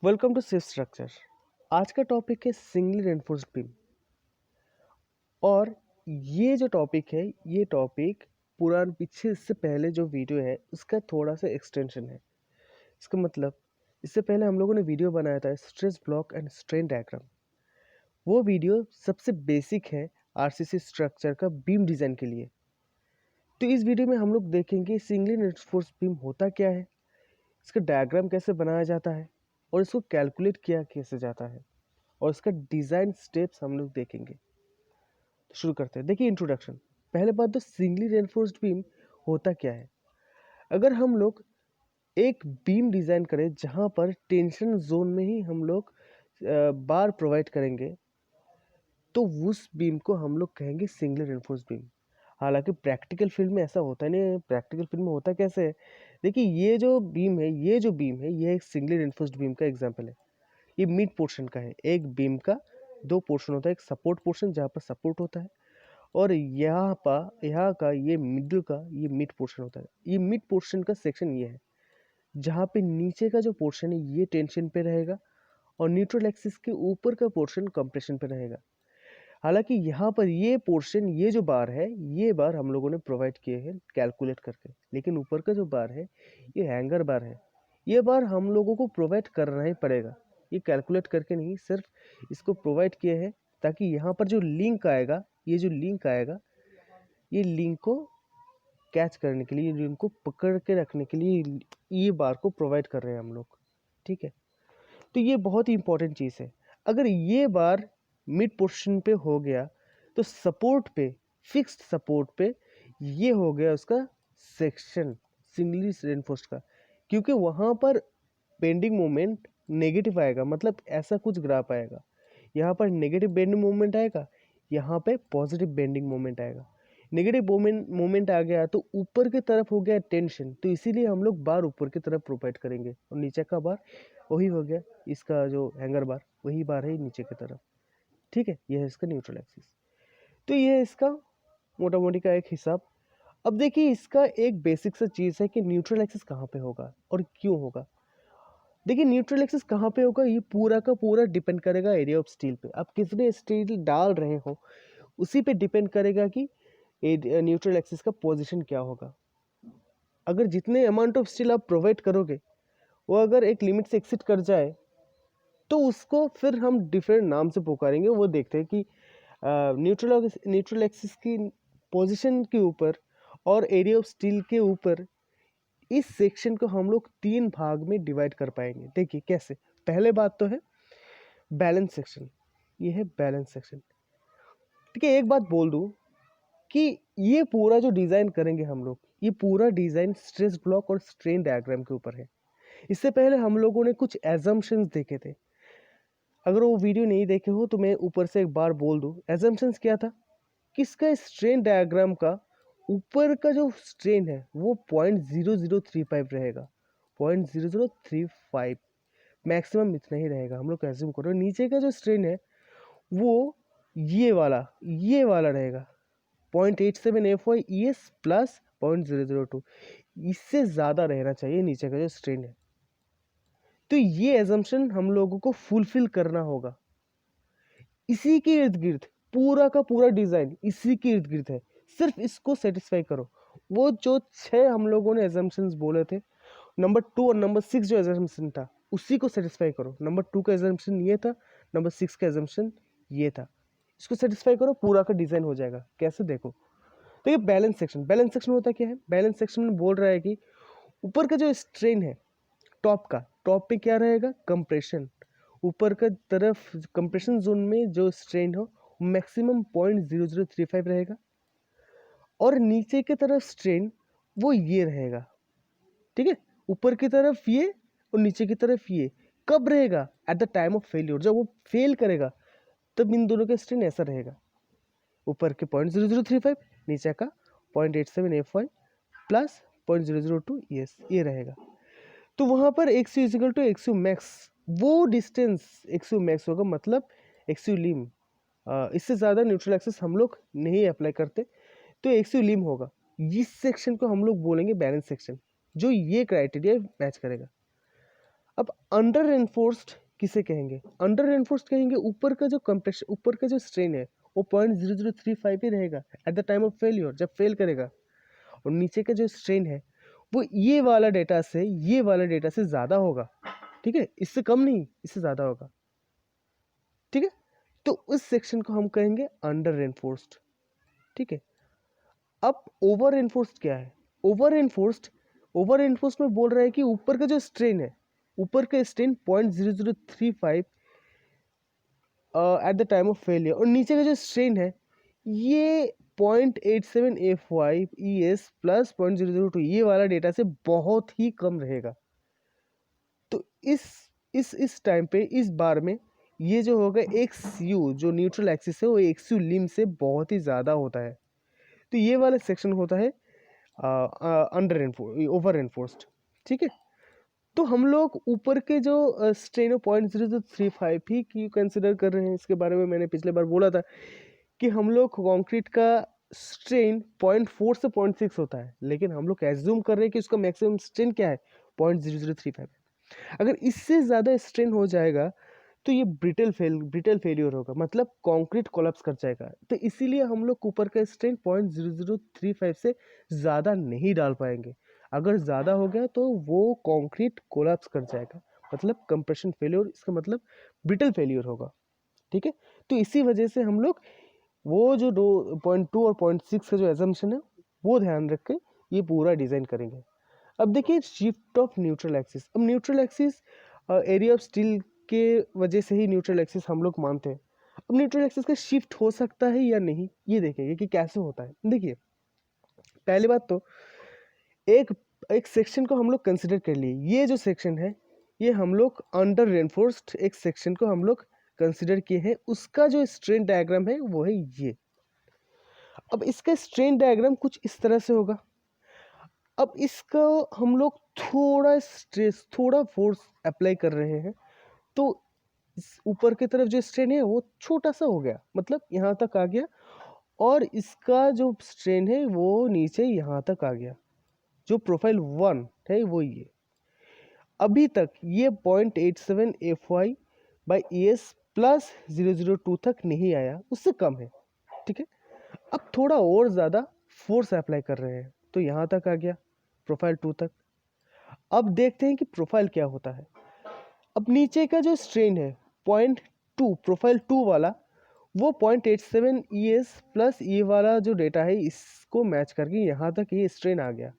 Welcome to safe structure. आज का topic है सिंगली रेनफोर्स्ड बीम। और ये जो टॉपिक है, ये टॉपिक पुरान पीछे इससे पहले जो वीडियो है उसका थोड़ा सा एक्सटेंशन है। इसका मतलब इससे पहले हम लोगों ने वीडियो बनाया था stress block and strain diagram. वो वीडियो सबसे बेसिक है आरसीसी स्ट्रक्चर का बीम डिज़ाइन के लिए। तो इस वीडियो में हम लोग देखेंगे सिंगली रेनफोर्स्ड बीम होता क्या है, इसका डायग्राम कैसे बनाया जाता है और इसको कैलकुलेट किया कैसे जाता है और इसका डिज़ाइन स्टेप्स हम लोग देखेंगे। तो शुरू करते हैं। देखिए इंट्रोडक्शन। पहले बात तो सिंगली रेनफोर्स्ड बीम होता क्या है। अगर हम लोग एक बीम डिज़ाइन करें जहाँ पर टेंशन जोन में ही हम लोग बार प्रोवाइड करेंगे तो उस बीम को हम लोग कहेंगे सिंगली रेनफोर्स्ड बीम। हालांकि प्रैक्टिकल फील्ड में ऐसा होता नहीं है। प्रैक्टिकल फील्ड में होता कैसे है, देखिए ये जो बीम है, ये एक सिंगली रेनफोर्स्ड बीम का एग्जाम्पल है। ये मिड पोर्शन का है। एक बीम का दो पोर्शन होता है, एक सपोर्ट पोर्शन जहाँ पर सपोर्ट होता है और यहाँ का ये मिडल का ये मिड पोर्शन होता है। ये मिड पोर्शन का सेक्शन ये है जहाँ पे नीचे का जो पोर्शन है ये टेंशन पे रहेगा और न्यूट्रल एक्सिस के ऊपर का पोर्शन कंप्रेशन पे रहेगा। हालांकि यहाँ पर ये पोर्शन, ये जो बार है, ये बार हम लोगों ने प्रोवाइड किए हैं कैलकुलेट करके, लेकिन ऊपर का जो बार है ये हैंगर बार है। ये बार हम लोगों को प्रोवाइड करना ही पड़ेगा, ये कैलकुलेट करके नहीं, सिर्फ इसको प्रोवाइड किए हैं ताकि यहाँ पर जो लिंक आएगा, ये जो लिंक आएगा, ये लिंक को कैच करने के लिए, लिंक को पकड़ के रखने के लिए ये बार को प्रोवाइड कर रहे हैं हम लोग। ठीक है, तो ये बहुत ही इंपॉर्टेंट चीज़ है। अगर ये बार मिड पोर्शन पे हो गया तो सपोर्ट पे, फिक्स्ड सपोर्ट पे ये हो गया उसका सेक्शन सिंगली रेनफोर्स्ड का, क्योंकि वहाँ पर बेंडिंग मोमेंट नेगेटिव आएगा। मतलब ऐसा कुछ ग्राफ आएगा, यहाँ पर नेगेटिव बेंडिंग मोमेंट आएगा, यहाँ पे पॉजिटिव बेंडिंग मोमेंट आएगा। नेगेटिव मोमेंट आ गया तो ऊपर की तरफ हो गया टेंशन, तो इसीलिए हम लोग बार ऊपर की तरफ प्रोवाइड करेंगे और नीचे का बार वही हो गया, इसका जो हैंगर बार वही बार है नीचे की तरफ। ठीक है, यह है इसका न्यूट्रल एक्सिस। तो ये है इसका मोटा मोटी का एक हिसाब। अब देखिए इसका एक बेसिक सा चीज़ है कि न्यूट्रल एक्सिस कहाँ पे होगा और क्यों होगा। देखिए न्यूट्रल एक्सिस कहाँ पे होगा, ये पूरा का पूरा डिपेंड करेगा एरिया ऑफ स्टील पे। आप कितने स्टील डाल रहे हो उसी पे डिपेंड करेगा कि न्यूट्रल एक्सिस का पोजीशन क्या होगा। अगर जितने अमाउंट ऑफ स्टील आप प्रोवाइड करोगे वो अगर एक लिमिट से एक्सिड कर जाए तो उसको फिर हम डिफरेंट नाम से पुकारेंगे। वो देखते हैं कि न्यूट्रल एक्सिस की पोजीशन के ऊपर और एरिया ऑफ स्टील के ऊपर इस सेक्शन को हम लोग 3 भाग में डिवाइड कर पाएंगे। देखिए कैसे। पहले बात तो है बैलेंस सेक्शन, ये है बैलेंस सेक्शन। ठीक है, एक बात बोल दूं कि ये पूरा जो डिज़ाइन करेंगे हम लोग, ये पूरा डिज़ाइन स्ट्रेस ब्लॉक और स्ट्रेन डायग्राम के ऊपर है। इससे पहले हम लोगों ने कुछ एजम्पशंस देखे थे। अगर वो वीडियो नहीं देखे हो तो मैं ऊपर से एक बार बोल दूं। एजम्पशंस क्या था कि इसका स्ट्रेन डायग्राम का ऊपर का जो स्ट्रेन है वो 0.0035 रहेगा। 0.0035 मैक्सिमम इतना ही रहेगा, हम लोग एज्यूम करो। नीचे का जो स्ट्रेन है वो ये वाला रहेगा 0.87 FY ES प्लस 0.002। इससे ज़्यादा रहना चाहिए नीचे का जो स्ट्रेन है। तो ये एजम्पशन हम लोगों को फुलफिल करना होगा। इसी के इर्द गिर्द पूरा का पूरा डिज़ाइन इसी के इर्द गिर्द है। सिर्फ इसको सेटिस्फाई करो। वो जो 6 हम लोगों ने एजम्पशंस बोले थे, नंबर 2 और नंबर 6 जो एजम्पशन था उसी को सेटिस्फाई करो। नंबर 2 का एजम्पशन ये था, नंबर 6 का एजम्पशन ये था। इसको सेटिस्फाई करो, पूरा का डिज़ाइन हो जाएगा। कैसे देखो, तो ये बैलेंस सेक्शन। बैलेंस सेक्शन होता क्या है, बैलेंस सेक्शन में बोल रहा है कि ऊपर का जो स्ट्रेन है टॉप पे क्या रहेगा, कंप्रेशन। ऊपर का तरफ कंप्रेशन जोन में जो स्ट्रेन हो मैक्सिमम 0.0035 रहेगा और नीचे की तरफ स्ट्रेन वो ये रहेगा। ठीक है, ऊपर की तरफ ये और नीचे की तरफ ये। कब रहेगा, at the time of failure. जब वो फेल करेगा तब इन दोनों का स्ट्रेन ऐसा रहेगा, ऊपर के 0.0035, नीचे का 0.87 FY प्लस 0.002 ES, ये रहेगा। तो वहाँ पर XU is equal to XU max, वो डिस्टेंस XU मैक्स होगा, मतलब XU लिम। इससे ज़्यादा न्यूट्रल एक्सिस हम लोग नहीं अप्लाई करते, तो XU लिम होगा। इस सेक्शन को हम लोग बोलेंगे बैलेंस सेक्शन, जो ये क्राइटेरिया मैच करेगा। अब अंडर रेनफोर्स्ड किसे कहेंगे? अंडर रेनफोर्स्ड कहेंगे ऊपर का जो कंप्रेशन, ऊपर का जो स्ट्रेन है वो 0.0035 ही रहेगा at the time of failure, जब फेल करेगा। और नीचे का जो स्ट्रेन है वो ये वाला डेटा से ज़्यादा होगा, ठीक है, इससे कम नहीं, इससे ज़्यादा होगा, ठीक है। तो उस सेक्शन को हम कहेंगे अंडर रेनफोर्स्ड, ठीक है। अब ओवर रेनफोर्स्ड क्या है? ओवर रेनफोर्स्ड में बोल रहा है कि ऊपर का जो स्ट्रेन है, ऊपर का strain 0.0035 at the time of failure, और नीचे का जो स्ट्रेन है ये 0.87 FY ES प्लस 0.002, ये वाला डेटा से बहुत ही कम रहेगा। तो इस टाइम पे, इस बार में ये जो होगा XU, जो न्यूट्रल एक्सिस है वो XU लिम से बहुत ही ज़्यादा होता है। तो ये वाला सेक्शन होता है अंडर ओवर रेनफोर्स्ड, ठीक है। तो हम लोग ऊपर के जो स्ट्रेन 0.0035 ही क्यों कंसिडर कर रहे हैं, इसके बारे में मैंने पिछले बार बोला था कि हम लोग कंक्रीट का स्ट्रेन 0.4 से 0.6 होता है, लेकिन हम लोग एज्यूम कर रहे हैं कि उसका मैक्सिमम स्ट्रेन क्या है, 0.0035 है। अगर इससे ज़्यादा स्ट्रेन हो जाएगा तो ये ब्रिटल फेलियर होगा, मतलब कंक्रीट कोलैप्स कर जाएगा। तो इसीलिए हम लोग ऊपर का स्ट्रेन 0.0035 से ज़्यादा नहीं डाल पाएंगे। अगर ज़्यादा हो गया तो वो कंक्रीट कोलैप्स कर जाएगा, मतलब कंप्रेशन फेलियर, इसका मतलब ब्रिटल फेलियर होगा, ठीक है। तो इसी वजह से हम लोग वो जो 0.2 और 0.6 का जो एजम्पशन है वो ध्यान रख के ये पूरा डिज़ाइन करेंगे। अब देखिए शिफ्ट ऑफ न्यूट्रल एक्सिस। अब neutral axis area of steel के वजह से ही न्यूट्रल एक्सिस हम लोग मानते हैं। अब न्यूट्रल एक्सिस का शिफ्ट हो सकता है या नहीं, ये देखेंगे कि कैसे होता है। देखिए पहली बात तो एक एक सेक्शन को हम लोग कंसिडर कर लिए, ये जो सेक्शन है ये हम लोग अंडर रेनफोर्स्ड एक सेक्शन को हम लोग कंसिडर किए हैं, उसका जो स्ट्रेन डायग्राम है वो है ये। अब इसका स्ट्रेन डायग्राम कुछ इस तरह से होगा। अब इसका हम लोग थोड़ा स्ट्रेस, थोड़ा फोर्स अप्लाई कर रहे हैं, तो ऊपर की तरफ जो स्ट्रेन है वो छोटा सा हो गया, मतलब यहाँ तक आ गया, और इसका जो स्ट्रेन है वो नीचे यहाँ तक आ गया। जो प्रोफाइल 1 है वो ये अभी तक ये 0.87 FY बाई ES प्लस 002 तक नहीं आया, उससे कम है, ठीक है। अब थोड़ा और ज़्यादा फोर्स अप्लाई कर रहे हैं तो यहाँ तक आ गया, प्रोफाइल 2 तक। अब देखते हैं कि प्रोफाइल क्या होता है। अब नीचे का जो स्ट्रेन है 0.2, प्रोफाइल 2 वाला, वो 0.87 ES प्लस ये वाला जो डेटा है इसको मैच करके यहाँ तक ये स्ट्रेन आ गया।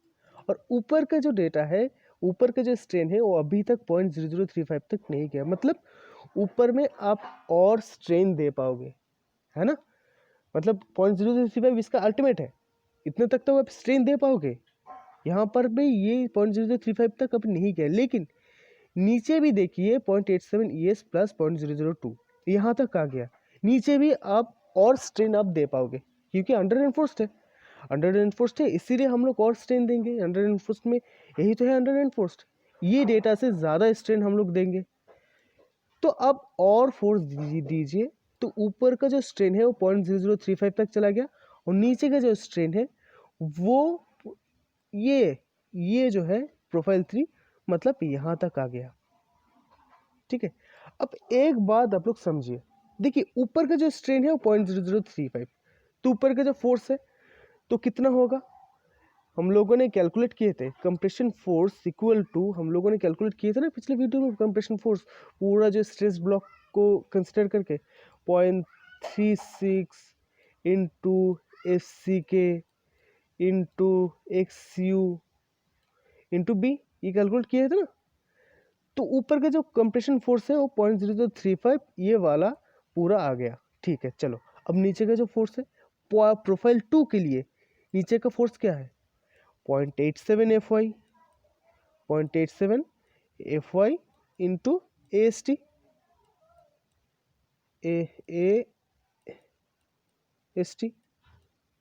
और ऊपर का जो डेटा है, ऊपर का जो स्ट्रेन है वो अभी तक 0.0035 तक नहीं गया, मतलब ऊपर में आप और स्ट्रेन दे पाओगे, है ना। मतलब 0.0035 इसका अल्टीमेट है, इतने तक तो आप स्ट्रेन दे पाओगे। यहाँ पर भी ये 0.0035 तक अब नहीं गया, लेकिन नीचे भी देखिए 0.87 ES प्लस 0.002 यहाँ तक आ गया। नीचे भी आप और स्ट्रेन आप दे पाओगे क्योंकि अंडर रेनफोर्स्ड है, अंडर रेनफोर्स्ड है, इसीलिए हम लोग और स्ट्रेन देंगे। अंडर रेनफोर्स्ड में यही तो है, अंडर रेनफोर्स्ड, ये डेटा से ज़्यादा स्ट्रेन हम लोग देंगे। तो अब और फोर्स दीजिए, तो ऊपर का जो स्ट्रेन है वो 0.0035 तक चला गया, और नीचे का जो स्ट्रेन है वो ये जो है प्रोफाइल 3, मतलब यहाँ तक आ गया, ठीक है। अब एक बात आप लोग समझिए, देखिए ऊपर का जो स्ट्रेन है वो 0.0035, तो ऊपर का जो फोर्स है तो कितना होगा, हम लोगों ने कैलकुलेट किए थे कंप्रेशन फोर्स इक्वल टू, हम लोगों ने कैलकुलेट किए थे ना पिछले वीडियो में, कंप्रेशन फोर्स पूरा जो स्ट्रेस ब्लॉक को कंसिडर करके 0.36 into FCK into XU into B, ये कैलकुलेट किए थे ना। तो ऊपर का जो कंप्रेशन फोर्स है वो 0.0035 ये वाला पूरा आ गया, ठीक है। चलो अब नीचे का जो फोर्स है प्रोफाइल 2 के लिए, नीचे का फोर्स क्या है 0.87 FY, 0.87 FY into AST, AST,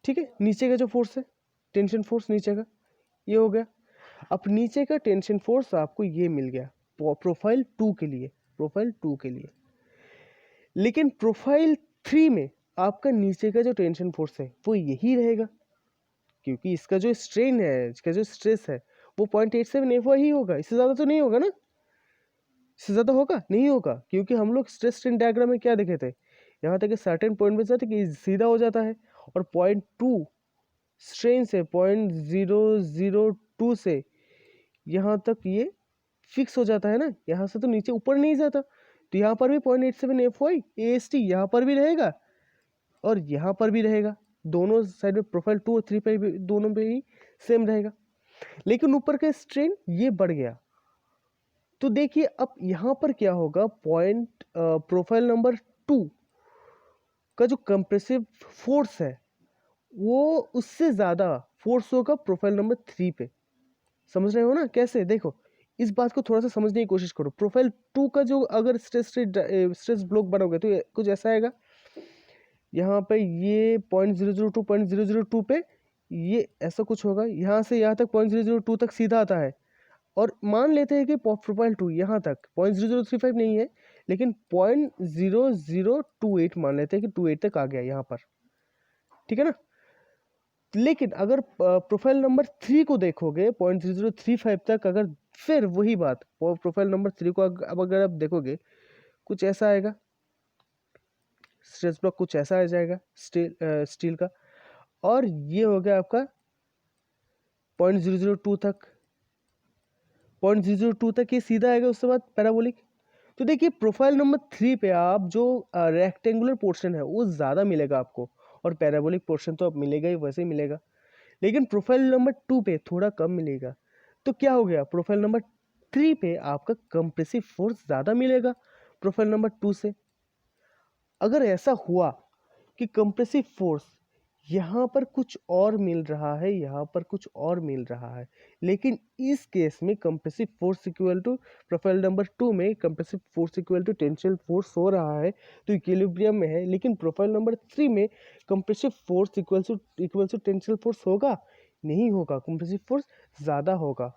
ठीक है। नीचे का जो फोर्स है टेंशन फोर्स नीचे का ये हो गया। अब नीचे का टेंशन फोर्स आपको ये मिल गया प्रोफाइल 2 के लिए, प्रोफाइल 2 के लिए। लेकिन प्रोफाइल 3 में आपका नीचे का जो टेंशन फोर्स है वो यही रहेगा, क्योंकि इसका जो स्ट्रेन है, इसका जो स्ट्रेस है वो 0.87 FY ही होगा, इससे ज़्यादा तो नहीं होगा ना। इससे ज़्यादा होगा नहीं होगा, क्योंकि हम लोग स्ट्रेस स्ट्रेन डायग्राम में क्या देखे थे, यहाँ तक कि सर्टेन पॉइंट पे जाते कि सीधा हो जाता है, और पॉइंट 2 स्ट्रेन से 0.002 से यहाँ तक ये फिक्स हो जाता है ना, यहाँ से तो नीचे ऊपर नहीं जाता। तो यहाँ पर भी 0.87 FY AST यहाँ पर भी रहेगा और यहाँ पर भी रहेगा, दोनों साइड में प्रोफाइल 2 और 3 पे भी, दोनों पे ही सेम रहेगा। लेकिन ऊपर का स्ट्रेन ये बढ़ गया, तो देखिए अब यहाँ पर क्या होगा, पॉइंट प्रोफाइल नंबर 2 का जो कंप्रेसिव फोर्स है वो उससे ज़्यादा फोर्स होगा प्रोफाइल नंबर 3 पे। समझ रहे हो ना कैसे? देखो इस बात को थोड़ा सा समझने की कोशिश करो। प्रोफाइल 2 का जो अगर स्ट्रेस ब्लॉक बनोगे तो कुछ ऐसा आएगा, यहाँ पे ये 0.002 0.002 पे ये ऐसा कुछ होगा, यहाँ से यहाँ तक 0.002 तक सीधा आता है, और मान लेते हैं कि प्रोफाइल 2 यहाँ तक 0.0035 नहीं है, लेकिन 0.0028 मान लेते हैं कि 28 तक आ गया यहाँ पर, ठीक है ना। लेकिन अगर प्रोफाइल नंबर 3 को देखोगे 0.0035 तक, अगर फिर वही बात प्रोफाइल नंबर 3 को अब अगर आप देखोगे कुछ ऐसा आएगा, स्ट्रेस ब्लॉक कुछ ऐसा आ जाएगा स्टील का, और ये हो गया आपका 0.002 तक, 0.002 तक ये सीधा आएगा, उसके बाद पैराबोलिक। तो देखिए प्रोफाइल नंबर 3 पे आप जो रेक्टेंगुलर पोर्शन है वो ज़्यादा मिलेगा आपको, और पैराबोलिक पोर्शन तो अब मिलेगा ही, वैसे ही मिलेगा, लेकिन प्रोफाइल नंबर 2 पे थोड़ा कम मिलेगा। तो क्या हो गया, प्रोफाइल नंबर 3 पे आपका कंप्रेसिव फोर्स ज़्यादा मिलेगा प्रोफाइल नंबर 2 से। अगर ऐसा हुआ कि कंप्रेसिव फोर्स यहाँ पर कुछ और मिल रहा है, यहाँ पर कुछ और मिल रहा है, लेकिन इस केस में compressive force equal to profile number 2 में compressive force equal to tensile force हो रहा है, तो इक्विलिब्रियम में है। लेकिन प्रोफाइल नंबर 3 में compressive force equal to tensile force होगा नहीं होगा, कंप्रेसिव फोर्स ज़्यादा होगा।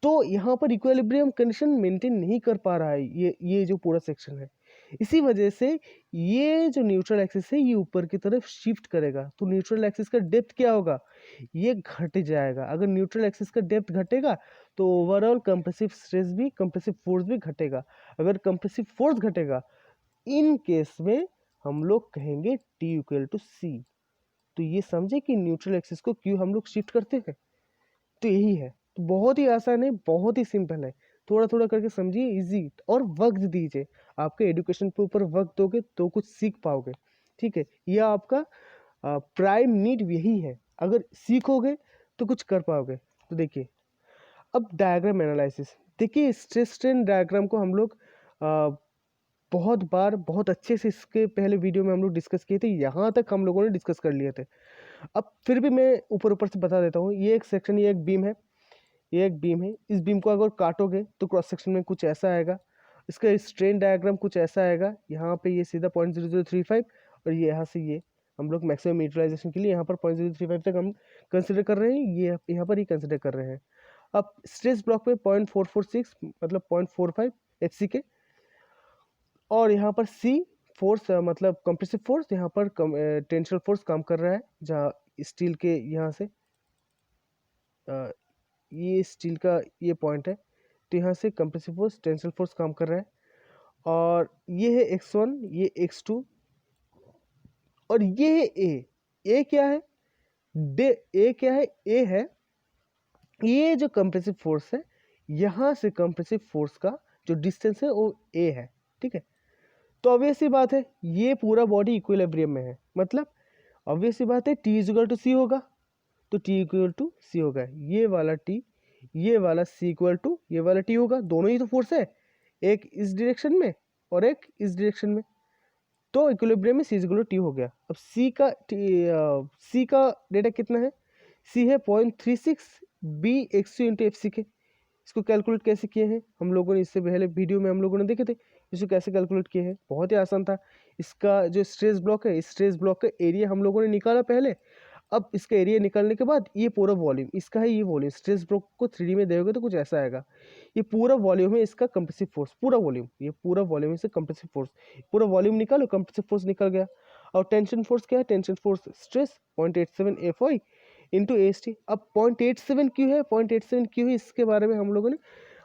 तो यहाँ पर इक्विलिब्रियम कंडीशन मेंटेन नहीं कर पा रहा है ये जो पूरा सेक्शन है। इसी वजह से ये जो न्यूट्रल एक्सिस है ये ऊपर की तरफ शिफ्ट करेगा, तो न्यूट्रल एक्सिस का डेप्थ क्या होगा, ये घट जाएगा। अगर न्यूट्रल एक्सिस का डेप्थ घटेगा तो ओवरऑल कंप्रेसिव स्ट्रेस भी, कंप्रेसिव फोर्स भी घटेगा। अगर कंप्रेसिव फोर्स घटेगा, इन केस में हम लोग कहेंगे T इक्वल टू C। तो ये समझे कि न्यूट्रल एक्सिस को क्यों हम लोग शिफ्ट करते हैं, तो यही है। तो बहुत ही आसान है, बहुत ही सिंपल है, थोड़ा थोड़ा करके समझिए, इजी, और वक्त दीजिए। आपके एजुकेशन के ऊपर वक्त दोगे तो कुछ सीख पाओगे, ठीक है। यह आपका प्राइम नीड यही है, अगर सीखोगे तो कुछ कर पाओगे। तो देखिए अब डायग्राम एनालिसिस, देखिए स्ट्रेस स्ट्रेन डायग्राम को हम लोग बहुत बार बहुत अच्छे से इसके पहले वीडियो में हम लोग डिस्कस किए थे, यहाँ तक हम लोगों ने डिस्कस कर लिए थे। अब फिर भी मैं ऊपर ऊपर से बता देता हूँ। ये एक सेक्शन, ये एक बीम है, ये एक बीम है। इस बीम को अगर काटोगे तो क्रॉस सेक्शन में कुछ ऐसा आएगा, इसका स्ट्रेन डायग्राम कुछ ऐसा आएगा। यहाँ पे ये सीधा 0.0035, और ये यहाँ से ये हम लोग मैक्सिमम यूटिलाइजेशन के लिए यहाँ पर 0.035 तक हम कंसिडर कर रहे हैं, ये यहाँ पर ही कंसिडर कर रहे हैं। अब स्ट्रेस ब्लॉक पे 0.446 मतलब 0.45 FC के, और यहाँ पर C फोर्स मतलब कंप्रेसिव फोर्स, यहाँ पर टेंशनल फोर्स काम कर रहा है, जहाँ स्टील के यहाँ से ये स्टील का ये पॉइंट है, तो यहाँ से कंप्रेसिव फोर्स टेंसिल फोर्स काम कर रहा है। और ये है x1, ये x2, और ये है a क्या है, a क्या है, a है ये जो कंप्रेसिव फोर्स है, यहाँ से कंप्रेसिव फोर्स का जो डिस्टेंस है वो a है, ठीक है। तो ऑब्वियस सी बात है ये पूरा बॉडी इक्विलिब्रियम में है, मतलब ऑब्वियस सी बात है T इक्वल टू C होगा, तो T इक्वल टू C होगा, ये वाला T, ये वाला C इक्वल टू ये वाला T होगा। दोनों ही तो फोर्स है, एक इस डायरेक्शन में और एक इस डायरेक्शन में, तो इक्विलिब्रियम में C इक्वल टू T हो गया। अब C का डेटा कितना है, C है 0.36 B x2 इंटू FC के। इसको कैलकुलेट कैसे किए हैं हम लोगों ने, इससे पहले वीडियो में हम लोगों ने देखे थे इसको कैसे कैलकुलेट किए हैं, बहुत ही आसान था। इसका जो स्ट्रेस ब्लॉक है, इस स्ट्रेस ब्लॉक का एरिया हम लोगों ने निकाला पहले। अब इसका एरिया निकालने के बाद ये पूरा वॉल्यूम इसका है, ये वॉल्यूम स्ट्रेस ब्लॉक को 3D में देखोगे तो कुछ ऐसा आएगा। ये पूरा वॉल्यूम है इसका कंप्रेसिव फोर्स, पूरा वॉल्यूम, ये पूरा वॉल्यूम है इसका कंप्रेसिव फोर्स। पूरा वॉल्यूम निकालो, कंप्रेसिव फोर्स निकल गया। और टेंशन फोर्स क्या है, tension force stress 0.87 FY into AST। अब 0.87 क्यों है, 0.87 क्यों है, इसके बारे में हम लोगों ने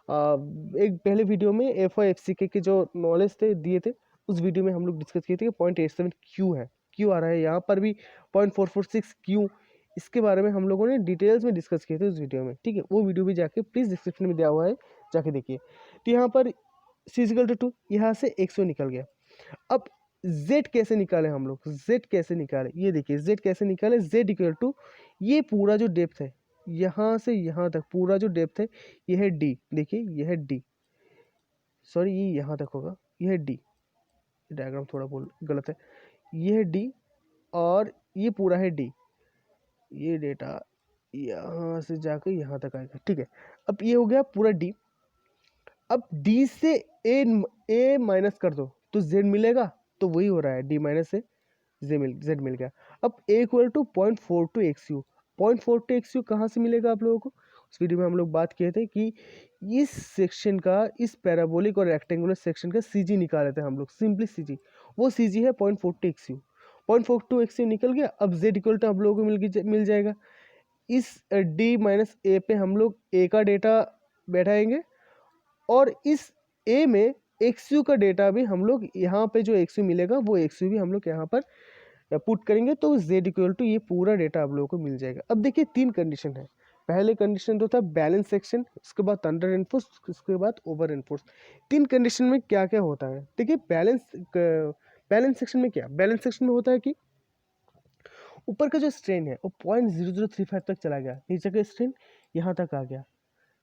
एक पहले वीडियो में FOFCK के जो नॉलेज थे दिए थे, उस वीडियो में हम लोग डिस्कस किए थे कि 0.87 क्यू है, क्यू आ रहा है, यहाँ पर भी 0.446 क्यू, इसके बारे में हम लोगों ने डिटेल्स में डिस्कस किए थे उस वीडियो में, ठीक है। वो वीडियो भी जाके प्लीज़ डिस्क्रिप्शन में दिया हुआ है, जाके देखिए। तो यहाँ पर C=2, यहाँ से 100 निकल गया। अब Z कैसे निकाले हम लोग, Z कैसे निकाले, ये देखिए Z कैसे निकाले। Z=, ये पूरा जो डेप्थ है यहाँ से यहाँ तक, पूरा जो डेप्थ है ये है D, देखिए ये है D, सॉरी ये यहाँ तक होगा, ये है D, डायग्राम थोड़ा गलत है, ये है D और ये पूरा है D, ये डेटा यहाँ से जाकर यहाँ तक आएगा, ठीक है। अब ये हो गया पूरा D। अब D से A माइनस कर दो तो Z मिलेगा, तो वही हो रहा है, D माइनस से Z मिल गया। अब A = 0.42 XU, 0.42 XU कहाँ से मिलेगा आप लोगों को, उस वीडियो में हम लोग बात किए थे कि इस सेक्शन का, इस पैराबोलिक और रेक्टेंगुलर सेक्शन का CG निकाले थे हम लोग, सिंपली CG, वो CG है 0.42 XU, 0.42 XU निकल गया। अब Z= हम लोगों को मिल जाएगा। इस D माइनस A पे हम लोग A का डेटा बैठाएंगे और इस A में XU का डेटा भी हम लोग, यहाँ पे जो XU मिलेगा वो XU भी हम लोग यहाँ पर पुट करेंगे, तो Z= ये पूरा डेटा आप लोगों को मिल जाएगा। अब देखिए 3 कंडीशन है। पहले कंडीशन तो था बैलेंस सेक्शन, उसके बाद अंडर एनफोर्स, उसके बाद ओवर एनफोर्स। 3 कंडीशन में क्या क्या होता है, देखिए बैलेंस सेक्शन में क्या, बैलेंस सेक्शन में होता है कि ऊपर का जो स्ट्रेन है वो 0.0035 तक चला गया, नीचे का स्ट्रेन यहाँ तक आ गया,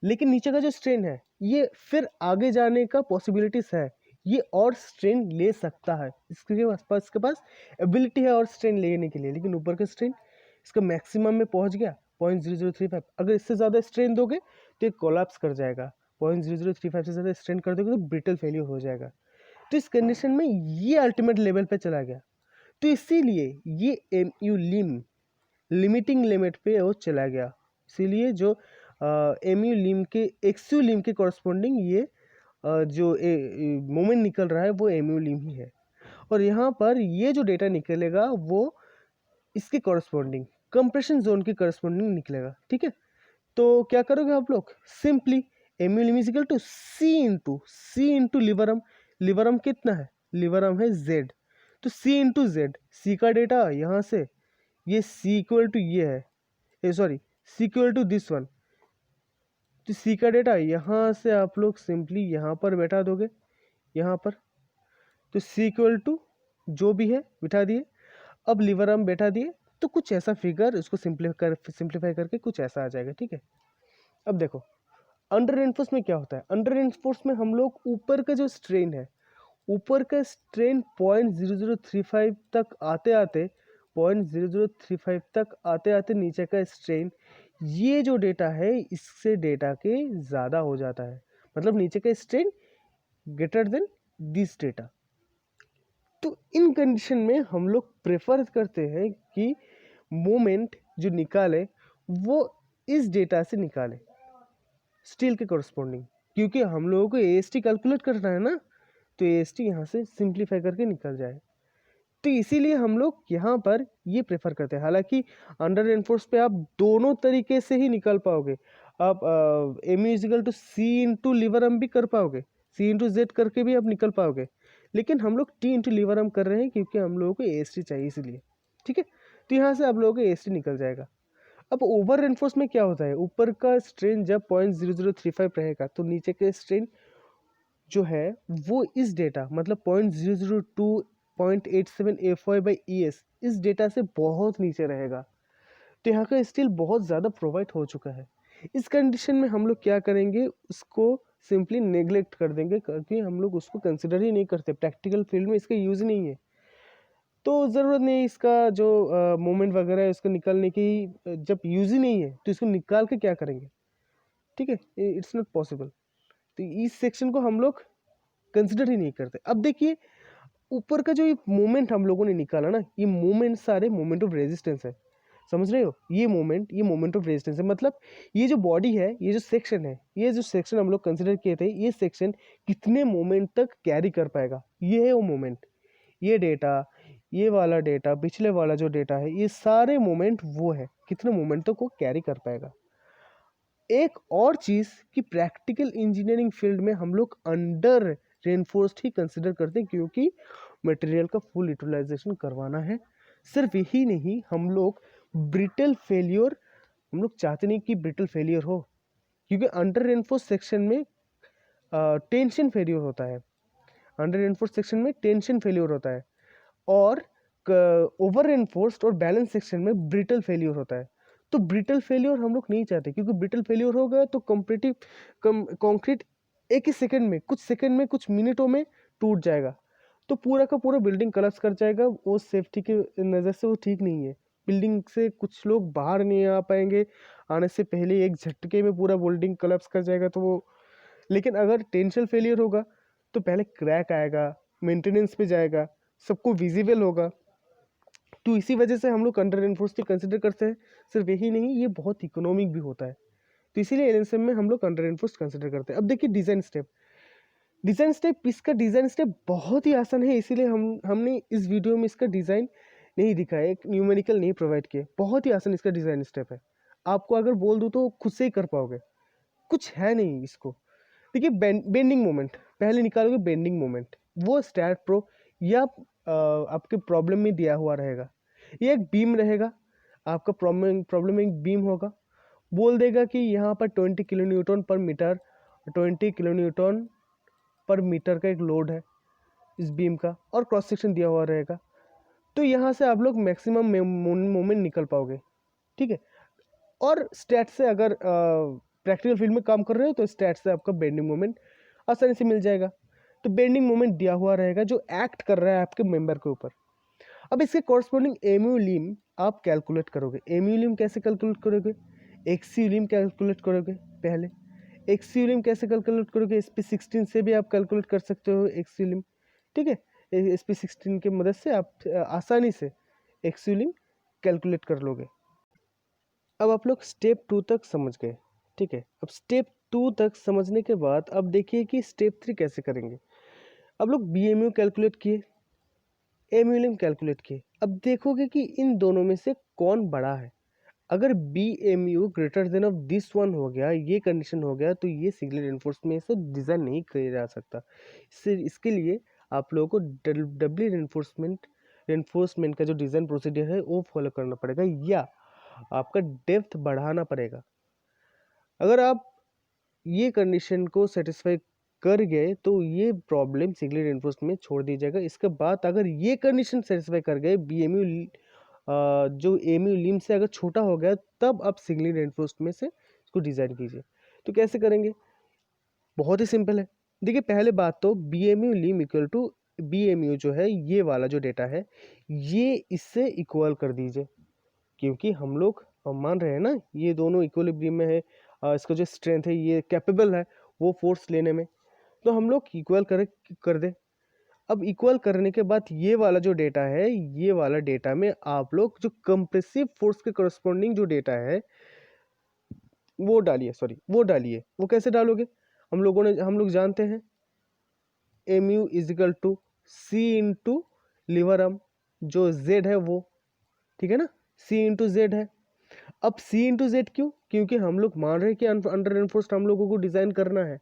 लेकिन नीचे का जो स्ट्रेन है ये फिर आगे जाने का पॉसिबिलिटीज है, ये और स्ट्रेन ले सकता है, इसके पास एबिलिटी है और स्ट्रेन लेने के लिए, लेकिन ऊपर का स्ट्रेन इसका मैक्सिमम में पहुंच गया 0.0035। अगर इससे ज़्यादा स्ट्रेन दोगे तो ये कोलैप्स कर जाएगा, 0.0035 से ज़्यादा स्ट्रेन कर दोगे तो ब्रिटल फेलियर हो जाएगा। तो इस कंडीशन में ये अल्टीमेट लेवल पे चला गया, तो इसीलिए ये MU लिमिटिंग लिमिट पे वो चला गया, इसीलिए जो MU लिम के XU लिम के कॉरस्पॉन्डिंग ये जो मोमेंट निकल रहा है वो MU लिम ही है, और यहाँ पर ये जो डेटा निकलेगा वो इसके कॉरस्पॉन्डिंग कंप्रेशन जोन के कॉरस्पॉन्डिंग निकलेगा, ठीक है। तो क्या करोगे आप लोग, सिंपली MU लिम = C इंटू लिवरम, लिवरम कितना है, लिवरम है Z, तो C इंटू Z, C का डेटा यहाँ से, ये C = ये है, सॉरी C = दिस वन, तो C का डेटा यहाँ से आप लोग सिंपली यहाँ पर बैठा दोगे, यहाँ पर, तो C = जो भी है बिठा दिए। अब लिवरम बैठा दिए तो कुछ ऐसा फिगर, इसको सिंप्लीफाई करके कुछ ऐसा आ जाएगा, ठीक है। अब देखो अंडर एनफोर्स में क्या होता है, अंडर एनफोर्स में हम लोग ऊपर का जो स्ट्रेन है, ऊपर का स्ट्रेन 0.0035 तक आते आते, 0.0035 तक आते आते नीचे का स्ट्रेन, ये जो डेटा है इससे डेटा के ज़्यादा हो जाता है, मतलब नीचे का strain greater than this data. तो इन कंडीशन में हम लोग प्रेफर करते हैं कि मोमेंट जो निकाले वो इस डेटा से निकाले, स्टील के कॉरस्पॉन्डिंग, क्योंकि हम लोगों को AST कैलकुलेट करना है ना, तो AST यहाँ से सिंप्लीफाई करके निकल जाए, तो इसीलिए हम लोग यहाँ पर ये प्रेफर करते हैं। हालांकि अंडर एनफोर्स पे आप दोनों तरीके से ही निकल पाओगे, आप MU = C इंटू लिवरम भी कर पाओगे, C इंटू Z करके भी आप निकल पाओगे, लेकिन हम लोग T इंटू लिवरम कर रहे हैं क्योंकि हम लोगों को AST चाहिए इसलिए, ठीक है। तो यहाँ से आप लोगों को AST निकल जाएगा। अब ओवर एनफोर्स में क्या होता है, ऊपर का स्ट्रेन जब 0.0035 रहेगा तो नीचे के स्ट्रेन जो है वो इस डेटा, मतलब 0.002.87 FY/ES, इस डेटा से बहुत नीचे रहेगा, तो यहाँ का स्टील बहुत ज़्यादा प्रोवाइड हो चुका है। इस कंडीशन में हम लोग क्या करेंगे, उसको सिंपली नेग्लेक्ट कर देंगे, क्योंकि हम लोग उसको कंसिडर ही नहीं करते, प्रैक्टिकल फील्ड में इसका यूज़ नहीं है, तो ज़रूरत नहीं इसका जो मोमेंट वगैरह है उसको निकालने की, जब यूज़ ही नहीं है तो इसको निकाल के क्या करेंगे, ठीक है, इट्स नॉट पॉसिबल। तो इस सेक्शन को हम लोग कंसिडर ही नहीं करते। अब देखिए ऊपर का जो ये मोमेंट हम लोगों ने निकाला ना, ये मोमेंट सारे मोमेंट ऑफ रेजिस्टेंस है, समझ रहे हो, ये मोमेंट ऑफ रेजिस्टेंस है, मतलब ये जो बॉडी है, ये जो सेक्शन है, ये जो सेक्शन हम लोग कंसिडर किए थे, ये सेक्शन कितने मोमेंट तक कैरी कर पाएगा, ये है वो मोमेंट, ये डेटा, ये वाला डेटा, पिछले वाला जो डेटा है, ये सारे मोमेंट वो है, कितने मोमेंट तक वो कैरी कर पाएगा। एक और चीज़ कि प्रैक्टिकल इंजीनियरिंग फील्ड में हम लोग अंडर रेनफोर्स्ड ही कंसिडर करते हैं, क्योंकि मटेरियल का फुल यूटिलाइजेशन करवाना है। सिर्फ यही नहीं, हम लोग ब्रिटल फेलियर, हम लोग चाहते नहीं कि ब्रिटल फेलियर हो, क्योंकि अंडर रेनफोर्स्ड सेक्शन में टेंशन फेलियर होता है। अंडर रेनफोर्स्ड सेक्शन में टेंशन फेलियर होता है, और ओवर रेनफोर्स्ड और बैलेंस सेक्शन में ब्रिटल फेलियर होता है। तो ब्रिटल फेलियर हम लोग नहीं चाहते, क्योंकि ब्रिटल फेलियर हो गया तो कंक्रीट एक ही सेकंड में, कुछ सेकंड में, कुछ मिनटों में टूट जाएगा, तो पूरा का पूरा बिल्डिंग कोलैप्स कर जाएगा। वो सेफ्टी के नज़र से वो ठीक नहीं है। बिल्डिंग से कुछ लोग बाहर नहीं आ पाएंगे, आने से पहले एक झटके में पूरा बिल्डिंग कोलैप्स कर जाएगा। तो वो, लेकिन अगर टेंशन फेलियर होगा तो पहले क्रैक आएगा, मेंटेनेंस पे जाएगा, सबको विजिबल होगा। तो इसी वजह से हम लोग अंडर रेनफोर्स्ड कंसिडर करते हैं। सिर्फ यही नहीं, ये बहुत इकोनॉमिक भी होता है, तो इसीलिए एलएनएसएम में हम लोग अंडर रेनफोर्स्ड कंसिडर करते हैं। अब देखिए डिज़ाइन स्टेप। इसका डिज़ाइन स्टेप बहुत ही आसान है, इसीलिए हमने इस वीडियो में इसका डिज़ाइन नहीं दिखाया, एक न्यूमेरिकल नहीं प्रोवाइड किया। बहुत ही आसान इसका डिज़ाइन स्टेप है, आपको अगर बोल दूँ तो खुद से ही कर पाओगे, कुछ है नहीं इसको। देखिए बेंडिंग मोमेंट पहले निकालोगे, बेंडिंग मोमेंट वो स्टैट प्रो या आपके प्रॉब्लम में दिया हुआ रहेगा। ये एक बीम रहेगा, आपका प्रॉब्लम एक बीम होगा, बोल देगा कि यहाँ पर 20 किलो न्यूटन पर मीटर, 20 किलो न्यूटन पर मीटर का एक लोड है इस बीम का, और क्रॉस सेक्शन दिया हुआ रहेगा। तो यहाँ से आप लोग मैक्सिमम मोमेंट निकल पाओगे, ठीक है। और स्टैट से अगर प्रैक्टिकल फील्ड में काम कर रहे हो तो स्टैट से आपका बेंडिंग मोमेंट आसानी से मिल जाएगा। तो बेंडिंग मोमेंट दिया हुआ रहेगा जो एक्ट कर रहा है आपके मेंबर के ऊपर। अब इसके कॉरस्पॉन्डिंग एमयू लिम आप कैलकुलेट करोगे। एमयू लिम कैसे कैलकुलेट करोगे? एक्सयू लिम कैलकुलेट करोगे पहले। एक्सयू लिम कैसे कैलकुलेट करोगे? SP16 से भी आप कैलकुलेट कर सकते हो एक्सयू लिम, ठीक है। SP16 की मदद से आप आसानी से एक्सयू लिम कैलकुलेट कर लोगे। अब आप लोग स्टेप 2 तक समझ गए, ठीक है। अब स्टेप 2 तक समझने के बाद अब देखिए कि स्टेप 3 कैसे करेंगे। अब लोग BMU कैलकुलेट किए, एमयू लिम कैलकुलेट किए। अब देखोगे कि इन दोनों में से कौन बड़ा है। अगर BMU greater than of this one हो गया, ये कंडीशन हो गया, तो ये सिंगल रेनफोर्स्ड में से डिज़ाइन नहीं किया जा सकता। इसके लिए आप लोगों को डबली रेनफोर्समेंट का जो डिज़ाइन प्रोसीजर है वो फॉलो करना पड़ेगा, या आपका डेप्थ बढ़ाना पड़ेगा। अगर आप ये कंडीशन को सेटिस्फाई कर गए तो ये प्रॉब्लम सिंगल रेनफोर्स्ड में छोड़ दी जाएगा। इसके बाद अगर ये कंडीशन सेटिस्फाई कर गए, BMU जो एमयू लिम से अगर छोटा हो गया, तब आप सिंगल रेनफोर्स्ड में से इसको डिज़ाइन कीजिए। तो कैसे करेंगे? बहुत ही सिंपल है। देखिए पहले बात तो BMU lim equal to BMU जो है, ये वाला जो डेटा है, ये इससे इक्वल कर दीजिए, क्योंकि हम लोग मान रहे हैं ना ये दोनों इक्विलिब्रियम में है। इसका जो स्ट्रेंथ है ये कैपेबल है वो फोर्स लेने में, तो हम लोग इक्वल कर दे। अब इक्वल करने के बाद ये वाला जो डेटा है, ये वाला डेटा में आप लोग जो कंप्रेसिव फोर्स के करस्पॉन्डिंग जो डेटा है वो डालिए। वो कैसे डालोगे? हम लोग जानते हैं MU is equal to C into lever arm, जो Z है वो, ठीक है ना, C इंटू Z है। अब C इंटू Z क्यों? क्योंकि हम लोग मान रहे हैं कि अंडर रेनफोर्स्ड हम लोगों को डिजाइन करना है,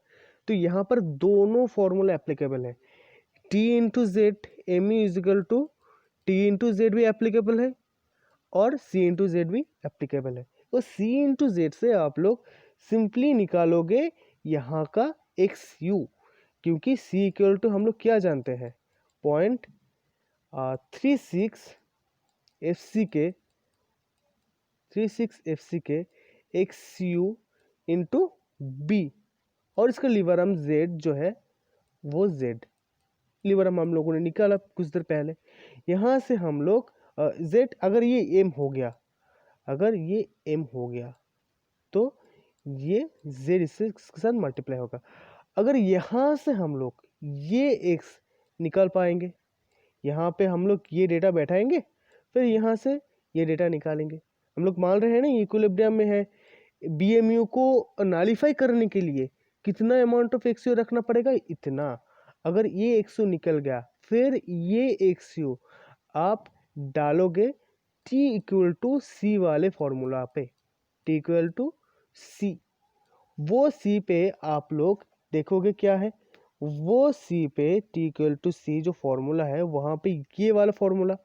तो यहाँ पर दोनों फॉर्मूला एप्लीकेबल है। T into Z, MU is equal to T into Z भी एप्लीकेबल है, और C इंटू Z भी एप्लीकेबल है। तो C इंटू Z से आप लोग सिंपली निकालोगे यहाँ का XU, क्योंकि C इक्वल टू हम लोग क्या जानते हैं, 0.36 FC के XU इंटू B, और इसका लीवर आर्म Z जो है वो Z लीवर आर्म हम लोगों ने निकाला कुछ देर पहले। यहाँ से हम लोग Z, अगर ये M हो गया तो ये Z इसके साथ मल्टीप्लाई होगा। अगर यहाँ से हम लोग ये X निकाल पाएंगे, यहाँ पे हम लोग ये डेटा बैठाएंगे, फिर यहाँ से ये डेटा निकालेंगे। हम लोग मान रहे हैं ना इक्विलिब्रियम में है। BMU को नालिफाई करने के लिए कितना अमाउंट ऑफ XU रखना पड़ेगा? इतना। अगर ये XU निकल गया, फिर ये XU आप डालोगे T इक्वल टू C वाले फॉर्मूला पे, T इक्वल टू C, वो सी पे आप लोग देखोगे क्या है, वो सी पे टी इक्वल टू सी जो फॉर्मूला है वहाँ पे ये वाला फॉर्मूला,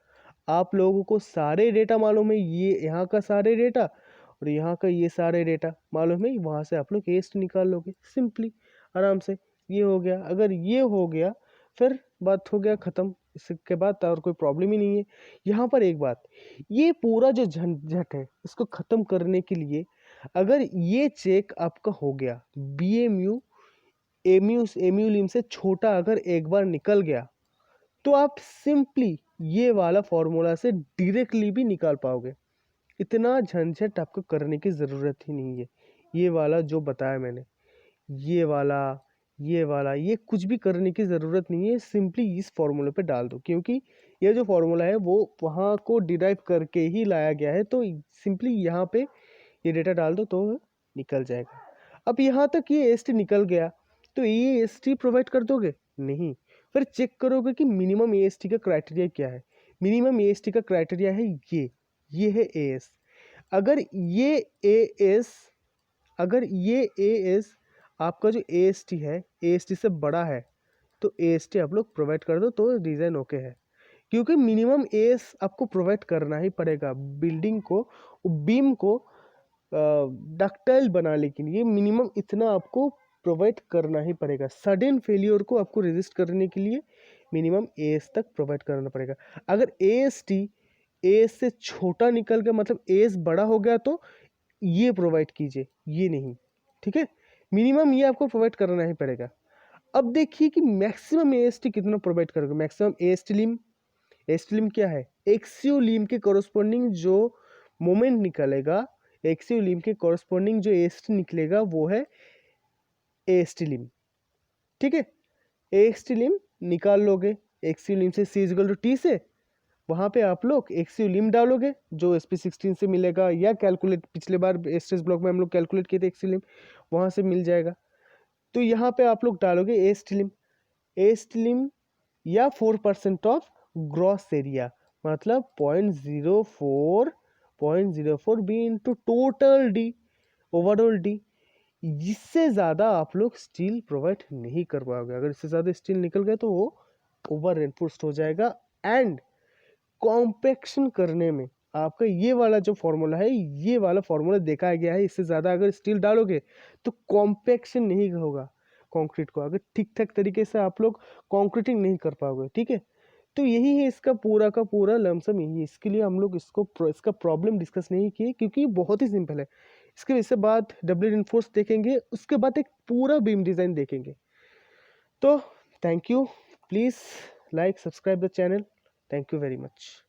आप लोगों को सारे डेटा मालूम है, ये यहाँ का सारे डेटा और यहाँ का ये सारे डेटा मालूम है, वहाँ से आप लोग एस्ट निकाल लोगे सिंपली आराम से। ये हो गया, अगर ये हो गया फिर बात हो गया ख़त्म, इसके बाद और कोई प्रॉब्लम ही नहीं है। यहाँ पर एक बात, ये पूरा जो झंझट है इसको ख़त्म करने के लिए अगर ये चेक आपका हो गया BMU एम्यू लिम से छोटा अगर एक बार निकल गया तो आप सिंपली ये वाला फॉर्मूला से डायरेक्टली भी निकाल पाओगे, इतना झंझट आपको करने की ज़रूरत ही नहीं है। ये वाला जो बताया मैंने, ये वाला ये कुछ भी करने की ज़रूरत नहीं है, सिंपली इस फॉर्मूले पे डाल दो, क्योंकि ये जो फॉर्मूला है वो वहाँ को डिराइव करके ही लाया गया है, तो सिंपली यहाँ पे ये डेटा डाल दो तो निकल जाएगा। अब यहाँ तक ये एस टी निकल गया तो ये एस टी प्रोवाइड कर दोगे नहीं, फिर चेक करोगे कि मिनिमम ए एस टी का क्राइटेरिया क्या है। मिनिमम ए एस टी का क्राइटेरिया है ये है ए एस। अगर ये ए एस अगर ये ए एस आपका जो ए एस टी है ए एस टी से बड़ा है तो ए एस टी आप लोग प्रोवाइड कर दो तो डिज़ाइन ओके है, क्योंकि मिनिमम ए एस आपको प्रोवाइड करना ही पड़ेगा बिल्डिंग को, बीम को डक्टाइल बनाने के लिए मिनिमम इतना आपको प्रोवाइड करना ही पड़ेगा। सडन फेलियर को आपको रेजिस्ट करने के लिए मिनिमम एस तक प्रोवाइड करना पड़ेगा। अगर एस टी एस से छोटा निकल गया मतलब एस बड़ा हो गया तो ये प्रोवाइड कीजिए, ये नहीं, ठीक है। मिनिमम ये आपको प्रोवाइड करना ही पड़ेगा। अब देखिए कि मैक्सिमम एस टी कितना प्रोवाइड करोगे। मैक्सिमम एस टी लिम क्या है, एक्सियो लिम के कोरोस्पोंडिंग जो मोमेंट निकलेगा, एक्सियो लिम के कोरोस्पोंडिंग जो एस टी निकलेगा वो है एस टी लिम, ठीक है। एस टी लिम निकाल लोगे एक्सियो लिम से सी इजिकल टू टी से, वहाँ पे आप लोग एक्सियो लिम डालोगे जो SP16 से मिलेगा, या कैलकुलेट पिछले बार एस्ट्रेस ब्लॉक में हम लोग कैलकुलेट किए थे एक्सियो लिम, वहाँ से मिल जाएगा। तो यहाँ पे आप लोग डालोगे एस टी लिम या 4% ऑफ ग्रॉस एरिया, मतलब 0.04 B into total D, overall D. इससे ज़्यादा आप लोग स्टील प्रोवाइड नहीं कर पाओगे। अगर इससे ज़्यादा स्टील निकल गया तो वो ओवर रेनफोर्स्ड हो जाएगा। एंड कॉम्पैक्शन करने में आपका ये वाला जो फॉर्मूला है, ये वाला फॉर्मूला देखा गया है, इससे ज़्यादा अगर स्टील डालोगे तो कॉम्पैक्शन नहीं होगा कंक्रीट को, अगर ठीक ठाक तरीके से आप लोग कंक्रीटिंग नहीं कर पाओगे, ठीक है। तो यही है इसका पूरा का पूरा लमसम यही है। इसके लिए हम लोग इसका प्रॉब्लम डिस्कस नहीं किए क्योंकि बहुत ही सिंपल है। इसके इससे बाद डबल इनफोर्स देखेंगे, उसके बाद एक पूरा बीम डिज़ाइन देखेंगे। तो thank you, please like subscribe the channel, thank you very much.